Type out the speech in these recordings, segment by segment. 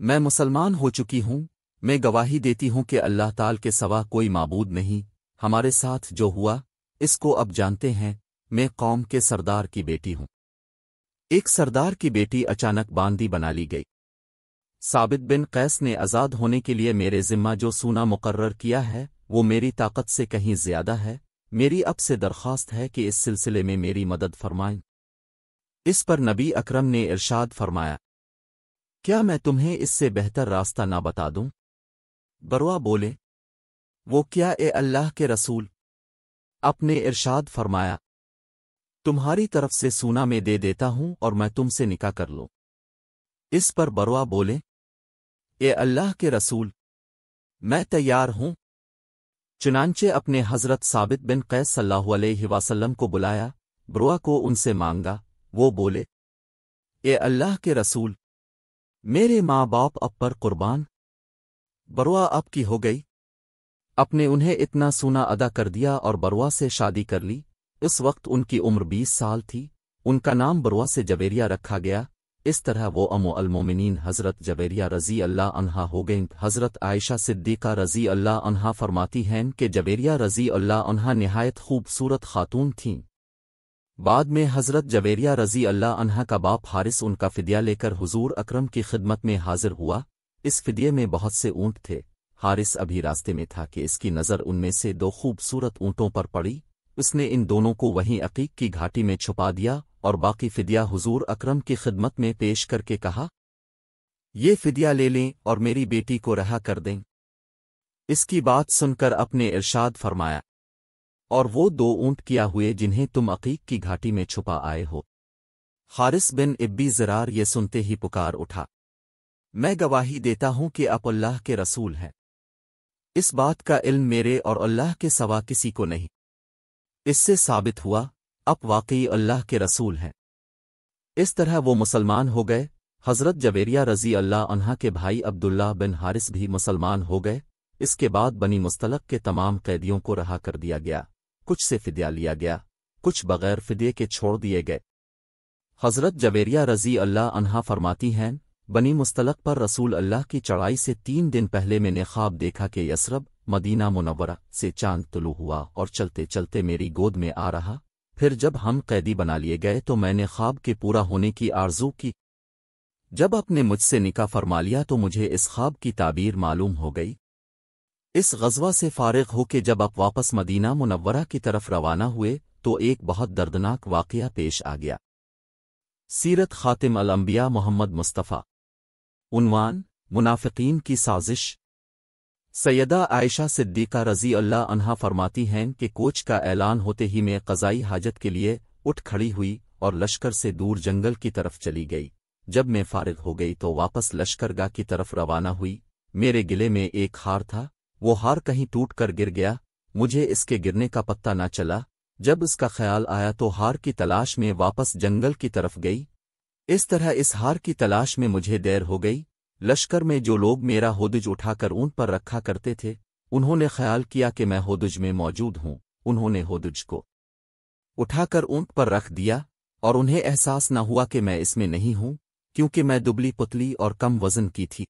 میں مسلمان ہو چکی ہوں، میں گواہی دیتی ہوں کہ اللہ تعالی کے سوا کوئی معبود نہیں، ہمارے ساتھ جو ہوا اس کو اب جانتے ہیں، میں قوم کے سردار کی بیٹی ہوں۔ ایک سردار کی بیٹی اچانک باندی بنا لی گئی۔ ثابت بن قیس نے آزاد ہونے کے لیے میرے ذمہ جو سونا مقرر کیا ہے وہ میری طاقت سے کہیں زیادہ ہے، میری اب سے درخواست ہے کہ اس سلسلے میں میری مدد فرمائیں۔ اس پر نبی اکرم نے ارشاد فرمایا، کیا میں تمہیں اس سے بہتر راستہ نہ بتا دوں؟ بروا بولے، وہ کیا اے اللہ کے رسول؟ آپ نے ارشاد فرمایا، تمہاری طرف سے سونا میں دے دیتا ہوں اور میں تم سے نکاح کر لوں۔ اس پر بروا بولے، اے اللہ کے رسول، میں تیار ہوں۔ چنانچہ اپنے حضرت ثابت بن قیس صلی اللہ علیہ وسلم کو بلایا، بروا کو ان سے مانگا، وہ بولے، اے اللہ کے رسول، میرے ماں باپ اب پر قربان۔ بروا اب کی ہو گئی، اپنے انہیں اتنا سونا ادا کر دیا اور بروا سے شادی کر لی۔ اس وقت ان کی عمر 20 سال تھی، ان کا نام بروا سے جویریہ رکھا گیا۔ اس طرح وہ ام المومنین حضرت جویریہ رضی اللہ عنہا ہو گئیں۔ حضرت عائشہ صدیقہ رضی اللہ عنہا فرماتی ہیں کہ جویریہ رضی اللہ عنہا نہایت خوبصورت خاتون تھیں۔ بعد میں حضرت جویریہ رضی اللہ عنہا کا باپ حارث ان کا فدیہ لے کر حضور اکرم کی خدمت میں حاضر ہوا۔ اس فدیے میں بہت سے اونٹ تھے۔ حارث ابھی راستے میں تھا کہ اس کی نظر ان میں سے 2 خوبصورت اونٹوں پر پڑی۔ اس نے ان دونوں کو وہیں عقیق کی گھاٹی میں چھپا دیا اور باقی فدیہ حضور اکرم کی خدمت میں پیش کر کے کہا، یہ فدیہ لے لیں اور میری بیٹی کو رہا کر دیں۔ اس کی بات سن کر اپنے ارشاد فرمایا، اور وہ 2 اونٹ کیا ہوئے جنہیں تم عقیق کی گھاٹی میں چھپا آئے ہو۔ حارث بن ابی زرار یہ سنتے ہی پکار اٹھا، میں گواہی دیتا ہوں کہ آپ اللہ کے رسول ہیں۔ اس بات کا علم میرے اور اللہ کے سوا کسی کو نہیں۔ اس سے ثابت ہوا آپ واقعی اللہ کے رسول ہیں۔ اس طرح وہ مسلمان ہو گئے۔ حضرت جویریہ رضی اللہ عنہا کے بھائی عبداللہ بن حارث بھی مسلمان ہو گئے۔ اس کے بعد بنی مستلق کے تمام قیدیوں کو رہا کر دیا گیا، کچھ سے فدیہ لیا گیا، کچھ بغیر فدیے کے چھوڑ دیے گئے۔ حضرت جویریہ رضی اللہ عنہا فرماتی ہیں، بنی مستلق پر رسول اللہ کی چڑھائی سے 3 دن پہلے میں نے خواب دیکھا کہ یثرب مدینہ منورہ سے چاند طلوع ہوا اور چلتے چلتے میری گود میں آ رہا۔ پھر جب ہم قیدی بنا لیے گئے تو میں نے خواب کے پورا ہونے کی آرزو کی۔ جب آپ نے مجھ سے نکاح فرما لیا تو مجھے اس خواب کی تعبیر معلوم ہو گئی۔ اس غزوہ سے فارغ ہو کے جب آپ واپس مدینہ منورہ کی طرف روانہ ہوئے تو ایک بہت دردناک واقعہ پیش آ گیا۔ سیرت خاتم الانبیاء محمد مصطفیٰ۔ عنوان: منافقین کی سازش۔ سیدہ عائشہ صدیقہ رضی اللہ عنہا فرماتی ہیں کہ کوچ کا اعلان ہوتے ہی میں قضائی حاجت کے لیے اٹھ کھڑی ہوئی اور لشکر سے دور جنگل کی طرف چلی گئی۔ جب میں فارغ ہو گئی تو واپس لشکرگاہ کی طرف روانہ ہوئی۔ میرے گلے میں ایک ہار تھا، وہ ہار کہیں ٹوٹ کر گر گیا، مجھے اس کے گرنے کا پتہ نہ چلا۔ جب اس کا خیال آیا تو ہار کی تلاش میں واپس جنگل کی طرف گئی۔ اس طرح اس ہار کی تلاش میں مجھے دیر ہو گئی۔ لشکر میں جو لوگ میرا ہودج اٹھا کر اونٹ پر رکھا کرتے تھے، انہوں نے خیال کیا کہ میں ہودج میں موجود ہوں۔ انہوں نے ہودج کو اٹھا کر اونٹ پر رکھ دیا اور انہیں احساس نہ ہوا کہ میں اس میں نہیں ہوں، کیونکہ میں دبلی پتلی اور کم وزن کی تھی۔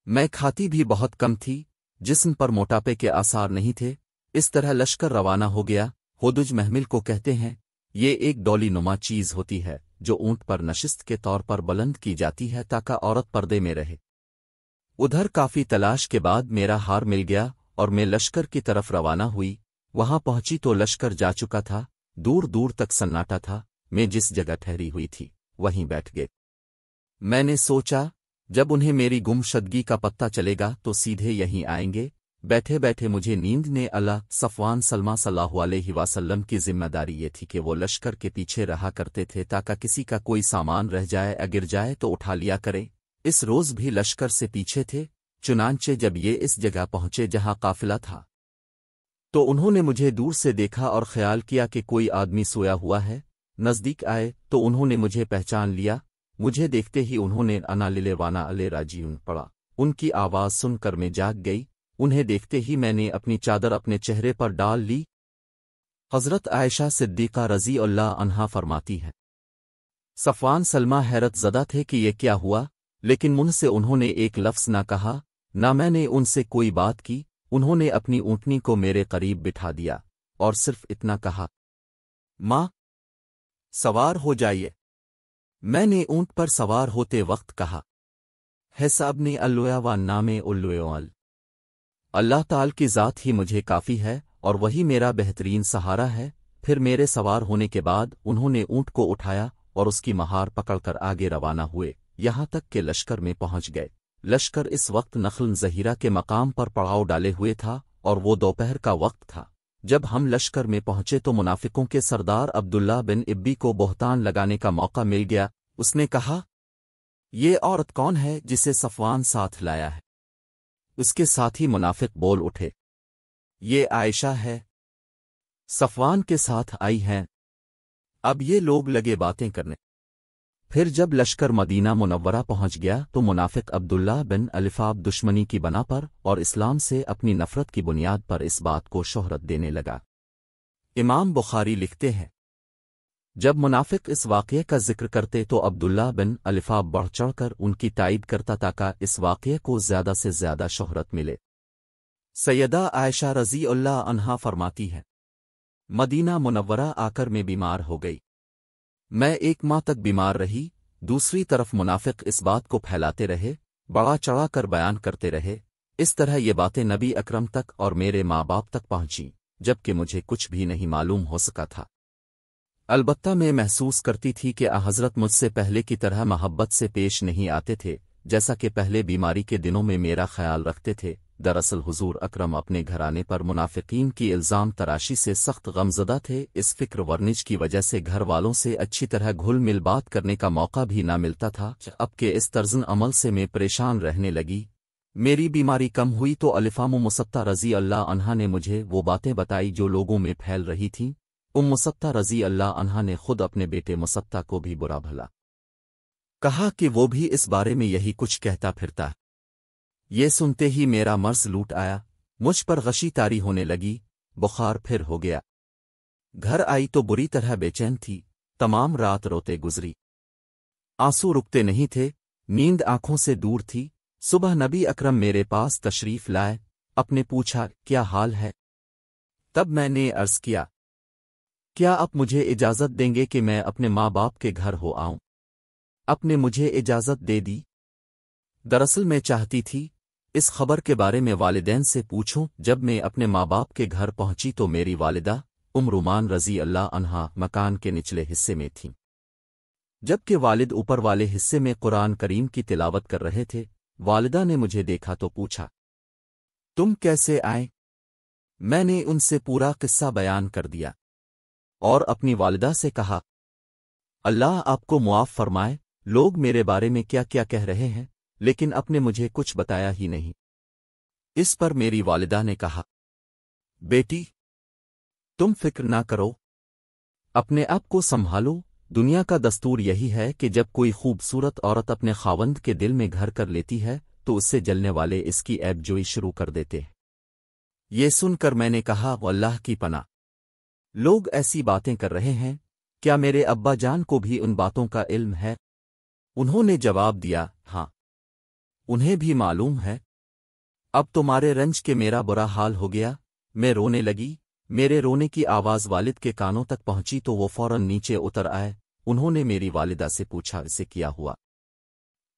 میں کھاتی بھی بہت کم تھی، جسم پر موٹاپے کے آثار نہیں تھے۔ اس طرح لشکر روانہ ہو گیا۔ ہودج محمل کو کہتے ہیں، یہ ایک ڈولی نما چیز ہوتی ہے جو اونٹ پر نشست کے طور پر بلند کی جاتی ہے تاکہ عورت پردے میں رہے۔ ادھر کافی تلاش کے بعد میرا ہار مل گیا اور میں لشکر کی طرف روانہ ہوئی۔ وہاں پہنچی تو لشکر جا چکا تھا، دور دور تک سناٹا تھا۔ میں جس جگہ ٹھہری ہوئی تھی وہیں بیٹھ گئے۔ میں نے سوچا جب انہیں میری گم شدگی کا پتہ چلے گا تو سیدھے یہیں آئیں گے۔ بیٹھے بیٹھے مجھے نیند نے اللہ صفوان سلمہ صلی اللہ علیہ وسلم کی ذمہ داری یہ تھی کہ وہ لشکر کے پیچھے رہا کرتے تھے تاکہ کسی کا کوئی سامان رہ جائے اگر جائے تو اٹھا لیا کریں۔ اس روز بھی لشکر سے پیچھے تھے۔ چنانچہ جب یہ اس جگہ پہنچے جہاں قافلہ تھا تو انہوں نے مجھے دور سے دیکھا اور خیال کیا کہ کوئی آدمی سویا ہوا ہے۔ نزدیک آئے تو انہوں نے مجھے پہچان لیا۔ مجھے دیکھتے ہی انہوں نے انا للوانا علی راجیون پڑھا۔ ان کی آواز سن کر میں جاگ گئی۔ انہیں دیکھتے ہی میں نے اپنی چادر اپنے چہرے پر ڈال لی۔ حضرت عائشہ صدیقہ رضی اللہ عنہا فرماتی ہے، صفوان سلمہ حیرت زدہ تھے کہ یہ کیا ہوا۔ لیکن منہ سے انہوں نے ایک لفظ نہ کہا، نہ میں نے ان سے کوئی بات کی۔ انہوں نے اپنی اونٹنی کو میرے قریب بٹھا دیا اور صرف اتنا کہا، ماں سوار ہو جائیے۔ میں نے اونٹ پر سوار ہوتے وقت کہا، حساب نے الویا و نام الویول، اللہ تعالی کی ذات ہی مجھے کافی ہے اور وہی میرا بہترین سہارا ہے۔ پھر میرے سوار ہونے کے بعد انہوں نے اونٹ کو اٹھایا اور اس کی مہار پکڑ کر آگے روانہ ہوئے، یہاں تک کہ لشکر میں پہنچ گئے۔ لشکر اس وقت نخل ظہیرہ کے مقام پر پڑاؤ ڈالے ہوئے تھا اور وہ دوپہر کا وقت تھا۔ جب ہم لشکر میں پہنچے تو منافقوں کے سردار عبداللہ بن ابی کو بہتان لگانے کا موقع مل گیا۔ اس نے کہا، یہ عورت کون ہے جسے صفوان ساتھ لایا ہے؟ اس کے ساتھ ہی منافق بول اٹھے، یہ عائشہ ہے، صفوان کے ساتھ آئی ہیں۔ اب یہ لوگ لگے باتیں کرنے۔ پھر جب لشکر مدینہ منورہ پہنچ گیا تو منافق عبداللہ بن الفاب دشمنی کی بنا پر اور اسلام سے اپنی نفرت کی بنیاد پر اس بات کو شہرت دینے لگا۔ امام بخاری لکھتے ہیں، جب منافق اس واقعے کا ذکر کرتے تو عبداللہ بن الفاب بڑھ چڑھ کر ان کی تائید کرتا تاکہ اس واقعے کو زیادہ سے زیادہ شہرت ملے۔ سیدہ عائشہ رضی اللہ عنہا فرماتی ہے، مدینہ منورہ آ کر میں بیمار ہو گئی۔ میں 1 ماہ تک بیمار رہی۔ دوسری طرف منافق اس بات کو پھیلاتے رہے، بڑا چڑھا کر بیان کرتے رہے۔ اس طرح یہ باتیں نبی اکرم تک اور میرے ماں باپ تک پہنچیں، جبکہ مجھے کچھ بھی نہیں معلوم ہو سکا تھا۔ البتہ میں محسوس کرتی تھی کہ حضرت مجھ سے پہلے کی طرح محبت سے پیش نہیں آتے تھے، جیسا کہ پہلے بیماری کے دنوں میں میرا خیال رکھتے تھے۔ دراصل حضور اکرم اپنے گھرانے پر منافقین کی الزام تراشی سے سخت غمزدہ تھے۔ اس فکر ورنج کی وجہ سے گھر والوں سے اچھی طرح گھل مل بات کرنے کا موقع بھی نہ ملتا تھا۔ اب کہ اس طرز عمل سے میں پریشان رہنے لگی، میری بیماری کم ہوئی تو الفام مصطہ رضی اللہ عنہا نے مجھے وہ باتیں بتائی جو لوگوں میں پھیل رہی تھیں۔ مصطہ رضی اللہ عنہا نے خود اپنے بیٹے مصطہ کو بھی برا بھلا کہا کہ وہ بھی اس بارے میں یہی کچھ کہتا پھرتا ہے۔ یہ سنتے ہی میرا مرض لوٹ آیا، مجھ پر غشی طاری ہونے لگی، بخار پھر ہو گیا۔ گھر آئی تو بری طرح بے چین تھی، تمام رات روتے گزری، آنسو رکتے نہیں تھے، نیند آنکھوں سے دور تھی۔ صبح نبی اکرم میرے پاس تشریف لائے، اپنے پوچھا کیا حال ہے؟ تب میں نے عرض کیا، کیا آپ مجھے اجازت دیں گے کہ میں اپنے ماں باپ کے گھر ہو آؤں؟ آپ نے مجھے اجازت دے دی۔ دراصل میں چاہتی تھی اس خبر کے بارے میں والدین سے پوچھوں۔ جب میں اپنے ماں باپ کے گھر پہنچی تو میری والدہ رومان رضی اللہ عنہا مکان کے نچلے حصے میں تھیں، جبکہ والد اوپر والے حصے میں قرآن کریم کی تلاوت کر رہے تھے۔ والدہ نے مجھے دیکھا تو پوچھا، تم کیسے آئے؟ میں نے ان سے پورا قصہ بیان کر دیا اور اپنی والدہ سے کہا، اللہ آپ کو معاف فرمائے، لوگ میرے بارے میں کیا کیا کہہ رہے ہیں، لیکن آپ نے مجھے کچھ بتایا ہی نہیں۔ اس پر میری والدہ نے کہا، بیٹی تم فکر نہ کرو، اپنے آپ کو سنبھالو۔ دنیا کا دستور یہی ہے کہ جب کوئی خوبصورت عورت اپنے خاوند کے دل میں گھر کر لیتی ہے تو اس سے جلنے والے اس کی عیب جوئی شروع کر دیتے ہیں۔ یہ سن کر میں نے کہا، اللہ کی پناہ، لوگ ایسی باتیں کر رہے ہیں، کیا میرے ابا جان کو بھی ان باتوں کا علم ہے؟ انہوں نے جواب دیا، ہاں انہیں بھی معلوم ہے۔ اب تمہارے رنج کے میرا برا حال ہو گیا۔ میں رونے لگی، میرے رونے کی آواز والد کے کانوں تک پہنچی تو وہ فوراً نیچے اتر آئے۔ انہوں نے میری والدہ سے پوچھا اسے کیا ہوا،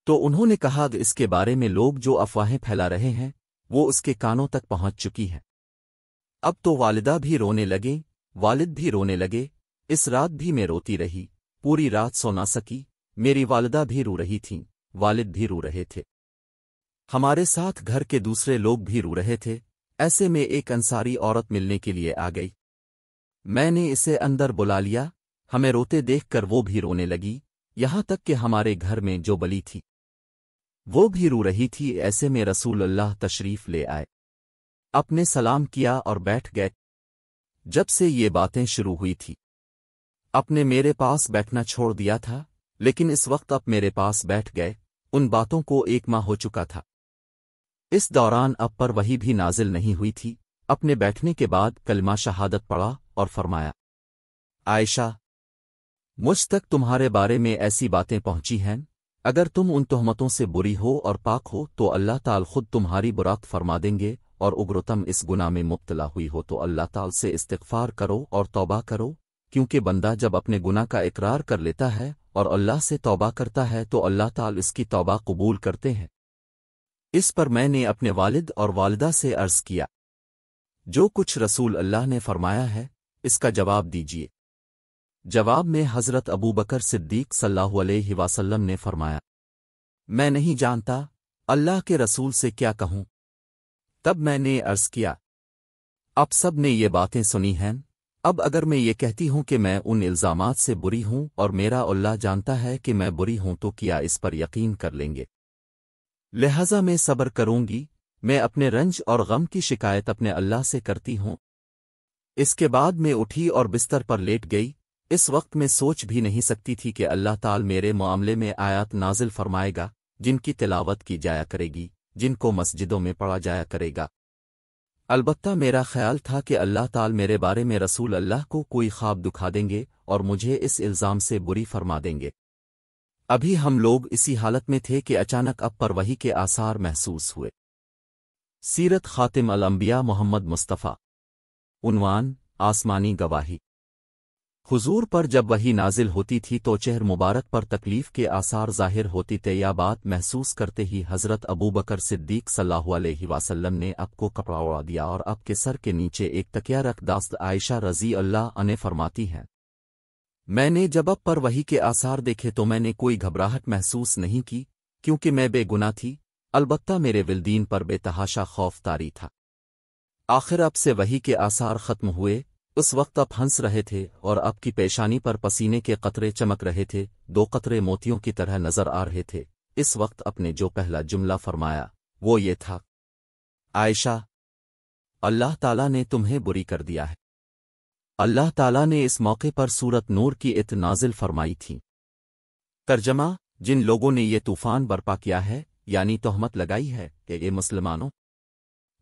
تو انہوں نے کہا کہ اس کے بارے میں لوگ جو افواہیں پھیلا رہے ہیں وہ اس کے کانوں تک پہنچ چکی ہیں۔ اب تو والدہ بھی رونے لگے، والد بھی رونے لگے۔ اس رات بھی میں روتی رہی، پوری رات سو نہ سکی۔ میری والدہ بھی رو رہی تھیں، والد بھی رو رہے تھے، ہمارے ساتھ گھر کے دوسرے لوگ بھی رو رہے تھے۔ ایسے میں ایک انصاری عورت ملنے کے لیے آ گئی، میں نے اسے اندر بلا لیا۔ ہمیں روتے دیکھ کر وہ بھی رونے لگی، یہاں تک کہ ہمارے گھر میں جو بلی تھی وہ بھی رو رہی تھی۔ ایسے میں رسول اللہ تشریف لے آئے، اپنے سلام کیا اور بیٹھ گئے۔ جب سے یہ باتیں شروع ہوئی تھی اپنے میرے پاس بیٹھنا چھوڑ دیا تھا، لیکن اس وقت اب میرے پاس بیٹھ گئے۔ ان باتوں کو 1 ماہ ہو چکا تھا۔ اس دوران اب پر وہی بھی نازل نہیں ہوئی تھی۔ اپنے بیٹھنے کے بعد کلمہ شہادت پڑھا اور فرمایا، عائشہ، مجھ تک تمہارے بارے میں ایسی باتیں پہنچی ہیں اگر تم ان تہمتوں سے بری ہو اور پاک ہو تو اللہ تعالی خود تمہاری برات فرما دیں گے، اور اگر تم اس گناہ میں مبتلا ہوئی ہو تو اللہ تعالی سے استغفار کرو اور توبہ کرو، کیونکہ بندہ جب اپنے گناہ کا اقرار کر لیتا ہے اور اللہ سے توبہ کرتا ہے تو اللہ تعالی اس کی توبہ قبول کرتے ہیں۔ اس پر میں نے اپنے والد اور والدہ سے عرض کیا، جو کچھ رسول اللہ نے فرمایا ہے اس کا جواب دیجیے۔ جواب میں حضرت ابو بکر صدیق صلی اللہ علیہ وسلم نے فرمایا، میں نہیں جانتا اللہ کے رسول سے کیا کہوں۔ تب میں نے عرض کیا، اب سب نے یہ باتیں سنی ہیں، اب اگر میں یہ کہتی ہوں کہ میں ان الزامات سے بری ہوں اور میرا اللہ جانتا ہے کہ میں بری ہوں تو کیا اس پر یقین کر لیں گے؟ لہذا میں صبر کروں گی، میں اپنے رنج اور غم کی شکایت اپنے اللہ سے کرتی ہوں۔ اس کے بعد میں اٹھی اور بستر پر لیٹ گئی۔ اس وقت میں سوچ بھی نہیں سکتی تھی کہ اللہ تعالی میرے معاملے میں آیات نازل فرمائے گا، جن کی تلاوت کی جایا کرے گی، جن کو مسجدوں میں پڑھا جایا کرے گا۔ البتہ میرا خیال تھا کہ اللہ تعالی میرے بارے میں رسول اللہ کو کوئی خواب دکھا دیں گے اور مجھے اس الزام سے بری فرما دیں گے۔ ابھی ہم لوگ اسی حالت میں تھے کہ اچانک اب پر وحی کے آثار محسوس ہوئے۔ سیرت خاتم الانبیاء محمد مصطفیٰ۔ عنوان: آسمانی گواہی۔ حضور پر جب وحی نازل ہوتی تھی تو چہر مبارک پر تکلیف کے آثار ظاہر ہوتی تھے۔ یا بات محسوس کرتے ہی حضرت ابو بکر صدیق صلی اللہ علیہ وسلم نے اب کو کپڑا اڑا دیا اور اب کے سر کے نیچے ایک تکیہ رکھ داست عائشہ رضی اللہ عنہ فرماتی ہیں، میں نے جب اب پر وحی کے آثار دیکھے تو میں نے کوئی گھبراہٹ محسوس نہیں کی، کیونکہ میں بے گناہ تھی، البتہ میرے والدین پر بے تحاشا خوف طاری تھا۔ آخر اب سے وحی کے آثار ختم ہوئے۔ اس وقت اب ہنس رہے تھے اور اب کی پیشانی پر پسینے کے قطرے چمک رہے تھے، 2 قطرے موتیوں کی طرح نظر آ رہے تھے۔ اس وقت اپنے جو پہلا جملہ فرمایا وہ یہ تھا، عائشہ، اللہ تعالیٰ نے تمہیں بری کر دیا ہے۔ اللہ تعالیٰ نے اس موقع پر سورت نور کی ایت نازل فرمائی تھی۔ ترجمہ: جن لوگوں نے یہ طوفان برپا کیا ہے، یعنی تہمت لگائی ہے کہ یہ مسلمانوں،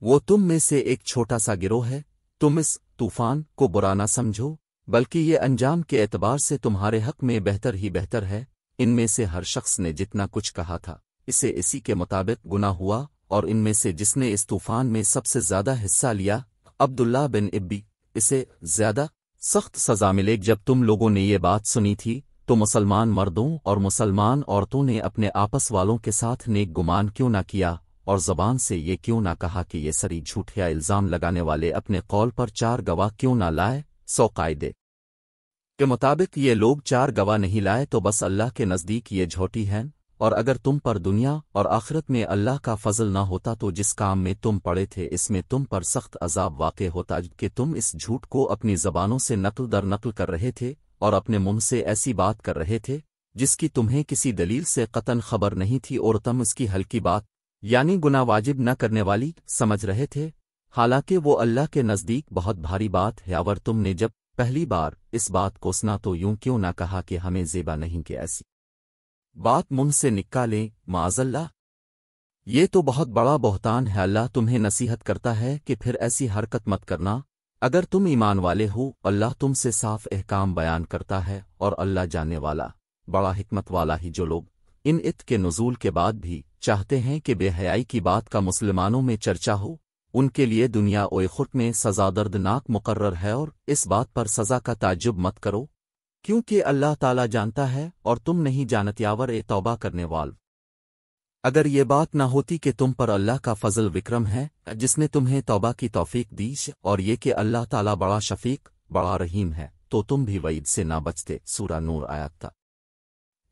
وہ تم میں سے ایک چھوٹا سا گروہ ہے۔ تم اس طوفان کو برا نہ سمجھو، بلکہ یہ انجام کے اعتبار سے تمہارے حق میں بہتر ہی بہتر ہے۔ ان میں سے ہر شخص نے جتنا کچھ کہا تھا اسے اسی کے مطابق گناہ ہوا، اور ان میں سے جس نے اس طوفان میں سب سے زیادہ حصہ لیا، عبداللہ بن ابی، اسے زیادہ سخت سزا ملے۔ جب تم لوگوں نے یہ بات سنی تھی تو مسلمان مردوں اور مسلمان عورتوں نے اپنے آپس والوں کے ساتھ نیک گمان کیوں نہ کیا، اور زبان سے یہ کیوں نہ کہا کہ یہ سری جھوٹ یا الزام لگانے والے اپنے قول پر 4 گواہ کیوں نہ لائے؟ 100 قاعدے کے مطابق یہ لوگ 4 گواہ نہیں لائے تو بس اللہ کے نزدیک یہ جھوٹی ہیں، اور اگر تم پر دنیا اور آخرت میں اللہ کا فضل نہ ہوتا تو جس کام میں تم پڑے تھے اس میں تم پر سخت عذاب واقع ہوتا، کہ تم اس جھوٹ کو اپنی زبانوں سے نقل در نقل کر رہے تھے اور اپنے منہ سے ایسی بات کر رہے تھے جس کی تمہیں کسی دلیل سے قطعاً خبر نہیں تھی، اور تم اس کی ہلکی بات یعنی گناہ واجب نہ کرنے والی سمجھ رہے تھے، حالانکہ وہ اللہ کے نزدیک بہت بھاری بات ہے۔ اور تم نے جب پہلی بار اس بات کو سنا تو یوں کیوں نہ کہا کہ ہمیں زیبا نہیں کہ ایسی بات منہ سے نکالیں، معاذ اللہ، یہ تو بہت بڑا بہتان ہے۔ اللہ تمہیں نصیحت کرتا ہے کہ پھر ایسی حرکت مت کرنا اگر تم ایمان والے ہو۔ اللہ تم سے صاف احکام بیان کرتا ہے، اور اللہ جاننے والا بڑا حکمت والا ہی۔ جو لوگ ان ایت کے نزول کے بعد بھی چاہتے ہیں کہ بے حیائی کی بات کا مسلمانوں میں چرچا ہو، ان کے لیے دنیا و آخرت میں سزا دردناک مقرر ہے، اور اس بات پر سزا کا تعجب مت کرو، کیونکہ اللہ تعالیٰ جانتا ہے اور تم نہیں جانت۔ یاور توبہ کرنے وال، اگر یہ بات نہ ہوتی کہ تم پر اللہ کا فضل وکرم ہے جس نے تمہیں توبہ کی توفیق دی، اور یہ کہ اللہ تعالیٰ بڑا شفیق بڑا رحیم ہے، تو تم بھی وعید سے نہ بچتے۔ سورہ نور آیات تا۔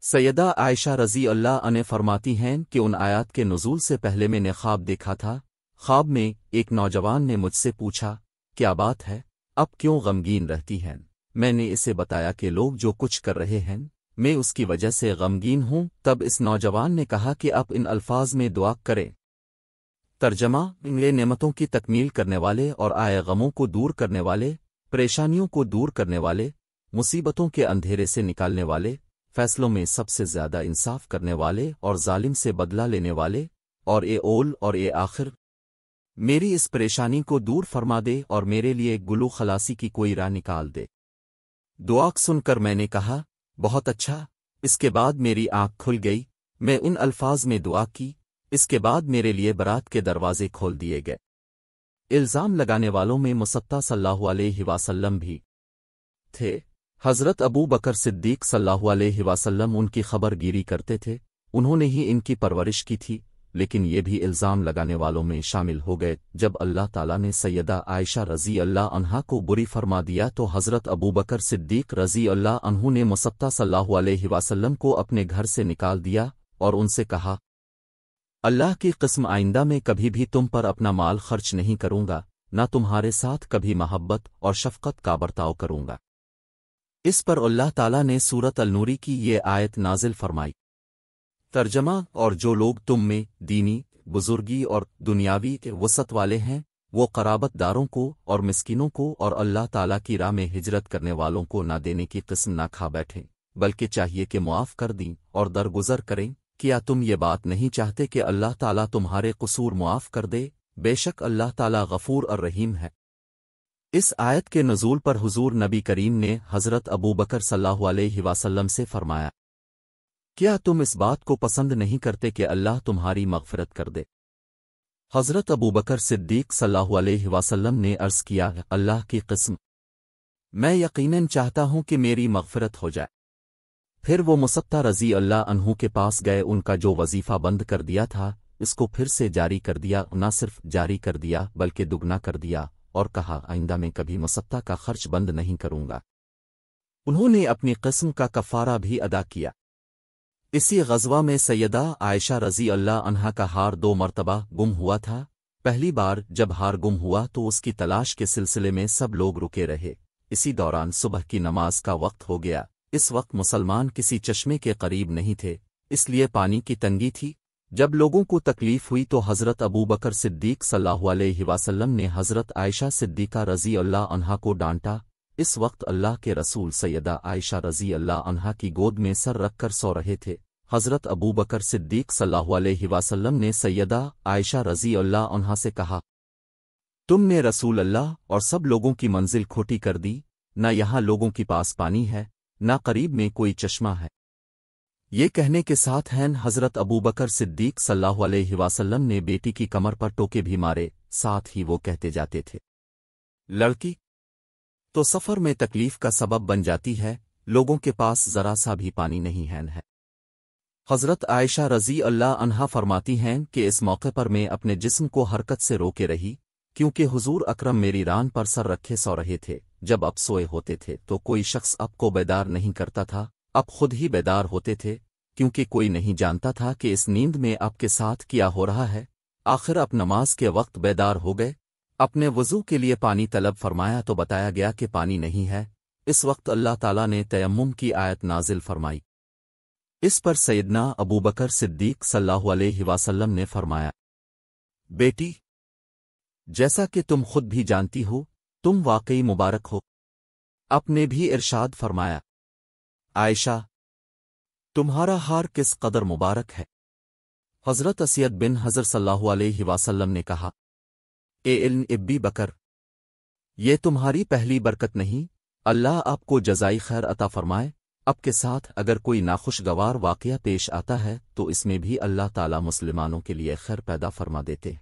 سیدہ عائشہ رضی اللہ عنہ فرماتی ہیں کہ ان آیات کے نزول سے پہلے میں نے خواب دیکھا تھا۔ خواب میں ایک نوجوان نے مجھ سے پوچھا، کیا بات ہے، اب کیوں غمگین رہتی ہیں؟ میں نے اسے بتایا کہ لوگ جو کچھ کر رہے ہیں میں اس کی وجہ سے غمگین ہوں۔ تب اس نوجوان نے کہا کہ آپ ان الفاظ میں دعا کریں۔ ترجمہ: یہ نعمتوں کی تکمیل کرنے والے اور آئے غموں کو دور کرنے والے، پریشانیوں کو دور کرنے والے، مصیبتوں کے اندھیرے سے نکالنے والے، فیصلوں میں سب سے زیادہ انصاف کرنے والے اور ظالم سے بدلہ لینے والے، اور اے اول اور اے آخر، میری اس پریشانی کو دور فرما دے اور میرے لیے گلو خلاصی کی کوئی راہ نکال دے۔ دعا سن کر میں نے کہا، بہت اچھا۔ اس کے بعد میری آنکھ کھل گئی میں ان الفاظ میں دعا کی، اس کے بعد میرے لیے برات کے دروازے کھول دیے گئے۔ الزام لگانے والوں میں مصطفیٰ صلی اللہ علیہ وسلم بھی تھے۔ حضرت ابو بکر صدیق صلی اللہ علیہ وسلم ان کی خبر گیری کرتے تھے، انہوں نے ہی ان کی پرورش کی تھی، لیکن یہ بھی الزام لگانے والوں میں شامل ہو گئے۔ جب اللہ تعالیٰ نے سیدہ عائشہ رضی اللہ عنہا کو بری فرما دیا تو حضرت ابو بکر صدیق رضی اللہ عنہ نے مصطفیٰ صلی اللہ علیہ وسلم کو اپنے گھر سے نکال دیا اور ان سے کہا، اللہ کی قسم آئندہ میں کبھی بھی تم پر اپنا مال خرچ نہیں کروں گا، نہ تمہارے ساتھ کبھی محبت اور شفقت کا برتاؤ کروں گا۔ اس پر اللہ تعالیٰ نے سورۃ النور کی یہ آیت نازل فرمائی۔ ترجمہ: اور جو لوگ تم میں دینی، بزرگی اور دنیاوی کے وسعت والے ہیں، وہ قرابت داروں کو اور مسکینوں کو اور اللہ تعالیٰ کی راہ میں ہجرت کرنے والوں کو نہ دینے کی قسم نہ کھا بیٹھیں، بلکہ چاہیے کہ معاف کر دیں اور درگزر کریں۔ کیا تم یہ بات نہیں چاہتے کہ اللہ تعالیٰ تمہارے قصور معاف کر دے؟ بے شک اللہ تعالیٰ غفور اور رحیم ہے۔ اس آیت کے نزول پر حضور نبی کریم نے حضرت ابو بکر صلی اللہ علیہ وسلم سے فرمایا، کیا تم اس بات کو پسند نہیں کرتے کہ اللہ تمہاری مغفرت کر دے؟ حضرت ابو بکر صدیق صلی اللہ علیہ وسلم نے عرض کیا، اللہ کی قسم، میں یقیناً چاہتا ہوں کہ میری مغفرت ہو جائے۔ پھر وہ مصطفیٰ رضی اللہ عنہ کے پاس گئے، ان کا جو وظیفہ بند کر دیا تھا اس کو پھر سے جاری کر دیا، نہ صرف جاری کر دیا بلکہ دگنا کر دیا، اور کہا، آئندہ میں کبھی مصطفیٰ کا خرچ بند نہیں کروں گا۔ انہوں نے اپنی قسم کا کفارہ بھی ادا کیا۔ اسی غزوہ میں سیدہ عائشہ رضی اللہ عنہا کا ہار 2 مرتبہ گم ہوا تھا۔ پہلی بار جب ہار گم ہوا تو اس کی تلاش کے سلسلے میں سب لوگ رکے رہے۔ اسی دوران صبح کی نماز کا وقت ہو گیا۔ اس وقت مسلمان کسی چشمے کے قریب نہیں تھے، اس لیے پانی کی تنگی تھی۔ جب لوگوں کو تکلیف ہوئی تو حضرت ابو بکر صدیق صلی اللہ علیہ وسلم نے حضرت عائشہ صدیقہ رضی اللہ عنہا کو ڈانٹا۔ اس وقت اللہ کے رسول سیدہ عائشہ رضی اللہ عنہا کی گود میں سر رکھ کر سو رہے تھے۔ حضرت ابو بکر صدیق صلی اللہ علیہ وسلم نے سیدہ عائشہ رضی اللہ عنہا سے کہا، تم نے رسول اللہ اور سب لوگوں کی منزل کھوٹی کر دی، نہ یہاں لوگوں کے پاس پانی ہے، نہ قریب میں کوئی چشمہ ہے۔ یہ کہنے کے ساتھ ہیں حضرت ابو بکر صدیق صلی اللہ علیہ وسلم نے بیٹی کی کمر پر ٹوکے بھی مارے، ساتھ ہی وہ کہتے جاتے تھے، لڑکی تو سفر میں تکلیف کا سبب بن جاتی ہے، لوگوں کے پاس ذرا سا بھی پانی نہیں ہے۔ حضرت عائشہ رضی اللہ عنہا فرماتی ہیں کہ اس موقع پر میں اپنے جسم کو حرکت سے روکے رہی، کیونکہ حضور اکرم میری ران پر سر رکھے سو رہے تھے۔ جب اب سوئے ہوتے تھے تو کوئی شخص اب کو بیدار نہیں کرتا تھا، اب خود ہی بیدار ہوتے تھے، کیونکہ کوئی نہیں جانتا تھا کہ اس نیند میں آپ کے ساتھ کیا ہو رہا ہے۔ آخر اب نماز کے وقت بیدار ہو گئے، اپنے وضو کے لیے پانی طلب فرمایا تو بتایا گیا کہ پانی نہیں ہے۔ اس وقت اللہ تعالیٰ نے تیمم کی آیت نازل فرمائی۔ اس پر سیدنا ابو بکر صدیق صلی اللہ علیہ وسلم نے فرمایا، بیٹی، جیسا کہ تم خود بھی جانتی ہو، تم واقعی مبارک ہو۔ آپ نے بھی ارشاد فرمایا، عائشہ، تمہارا ہار کس قدر مبارک ہے۔ حضرت اسید بن حضر صلی اللہ علیہ وسلم نے کہا، اے ابی بکر، یہ تمہاری پہلی برکت نہیں، اللہ آپ کو جزائی خیر عطا فرمائے۔ اب کے ساتھ اگر کوئی ناخوشگوار واقعہ پیش آتا ہے تو اس میں بھی اللہ تعالی مسلمانوں کے لیے خیر پیدا فرما دیتے۔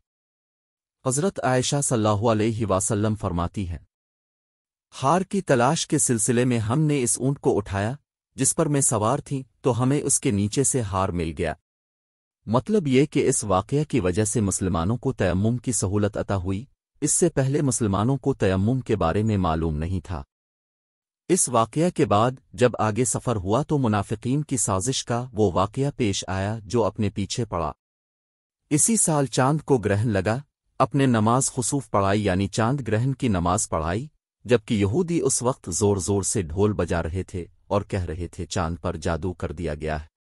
حضرت عائشہ صلی اللہ علیہ وسلم فرماتی ہیں، ہار کی تلاش کے سلسلے میں ہم نے اس اونٹ کو اٹھایا جس پر میں سوار تھی، تو ہمیں اس کے نیچے سے ہار مل گیا۔ مطلب یہ کہ اس واقعہ کی وجہ سے مسلمانوں کو تیمم کی سہولت عطا ہوئی، اس سے پہلے مسلمانوں کو تیمم کے بارے میں معلوم نہیں تھا۔ اس واقعہ کے بعد جب آگے سفر ہوا تو منافقین کی سازش کا وہ واقعہ پیش آیا جو اپنے پیچھے پڑا۔ اسی سال چاند کو گرہن لگا، اپنے نماز خسوف پڑھائی یعنی چاند گرہن کی نماز پڑھائی، جبکہ یہودی اس وقت زور زور سے ڈھول بجا رہے تھے اور کہہ رہے تھے چاند پر جادو کر دیا گیا ہے۔